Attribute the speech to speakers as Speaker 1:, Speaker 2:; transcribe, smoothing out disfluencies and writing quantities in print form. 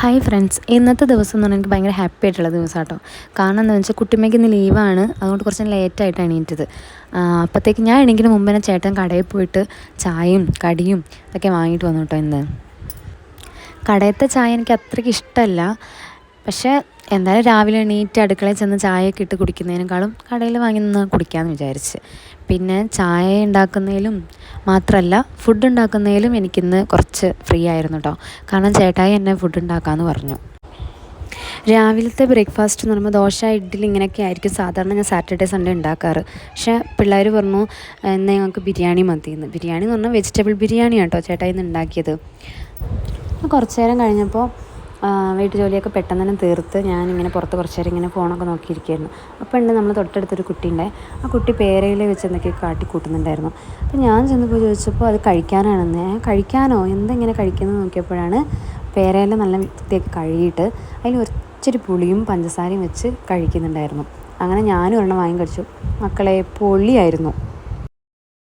Speaker 1: Hi friends, ഇന്നത്തെ ദിവസം എന്ന് പറഞ്ഞാൽ എനിക്ക് ഭയങ്കര ഹാപ്പി ആയിട്ടുള്ള ദിവസം കേട്ടോ. കാരണം എന്താണെന്ന് വെച്ചാൽ കുട്ടിമ്മയ്ക്ക് ഇന്ന് ലീവാണ്, അതുകൊണ്ട് കുറച്ച് ലേറ്റായിട്ട് എണീറ്റത്. അപ്പോഴത്തേക്ക് ഞാൻ എണീക്കുന്ന മുമ്പ് തന്നെ ചേട്ടൻ കടയിൽ പോയിട്ട് ചായയും കടിയും ഇതൊക്കെ വാങ്ങിയിട്ട് വന്നു കേട്ടോ. ഇന്ന് കടയത്തെ ചായ എനിക്ക് അത്രയ്ക്ക് ഇഷ്ടമല്ല, പക്ഷേ എന്തായാലും രാവിലെ എണീറ്റ് അടുക്കളയിൽ ചെന്ന് ചായയൊക്കെ ഇട്ട് കുടിക്കുന്നതിനേക്കാളും കടയിൽ വാങ്ങി നിന്ന് കുടിക്കാമെന്ന് വിചാരിച്ച്. പിന്നെ ചായ ഉണ്ടാക്കുന്നതിലും മാത്രമല്ല, ഫുഡ് ഉണ്ടാക്കുന്നതിലും എനിക്കിന്ന് കുറച്ച് ഫ്രീ ആയിരുന്നു കേട്ടോ. കാരണം ചേട്ടായി എന്നെ ഫുഡ് ഉണ്ടാക്കാമെന്ന് പറഞ്ഞു. രാവിലത്തെ ബ്രേക്ക്ഫാസ്റ്റ് എന്ന് പറയുമ്പോൾ ദോശ, ഇഡ്ഡലി ഇങ്ങനെയൊക്കെ ആയിരിക്കും സാധാരണ ഞാൻ സാറ്റർഡേ സൺഡേ ഉണ്ടാക്കാറ്. പക്ഷേ പിള്ളേർ പറഞ്ഞു എന്നാൽ ഞങ്ങൾക്ക് ബിരിയാണി മതിയെന്ന്. ബിരിയാണി എന്ന് പറഞ്ഞാൽ വെജിറ്റബിൾ ബിരിയാണിയാണ് കേട്ടോ ചേട്ടായി ഇന്ന് ഉണ്ടാക്കിയത്. കുറച്ച് നേരം കഴിഞ്ഞപ്പോൾ വീട്ടു ജോലിയൊക്കെ പെട്ടെന്ന് തന്നെ തീർത്ത് ഞാനിങ്ങനെ പുറത്ത് കുറച്ച് നേരം ഇങ്ങനെ ഫോണൊക്കെ നോക്കിയിരിക്കുകയായിരുന്നു. അപ്പോൾ ഉണ്ട് നമ്മൾ തൊട്ടടുത്തൊരു കുട്ടീൻ്റെ, ആ കുട്ടി പേരയിൽ വെച്ച് എന്തൊക്കെയോ കാട്ടിക്കൂട്ടുന്നുണ്ടായിരുന്നു. അപ്പോൾ ഞാൻ ചെന്നപ്പോൾ ചോദിച്ചപ്പോൾ അത് കഴിക്കാനാണെന്ന്. കഴിക്കാനോ, എന്തെങ്ങനെ കഴിക്കുന്നത് നോക്കിയപ്പോഴാണ് പേരയില നല്ല വൃത്തിയൊക്കെ കഴുകിയിട്ട് അതിൽ ഒരിച്ചിരി പുളിയും പഞ്ചസാരയും വെച്ച് കഴിക്കുന്നുണ്ടായിരുന്നു. അങ്ങനെ ഞാനും ഒരെണ്ണം വാങ്ങി കഴിച്ചു. മക്കളെ പൊളിയായിരുന്നു.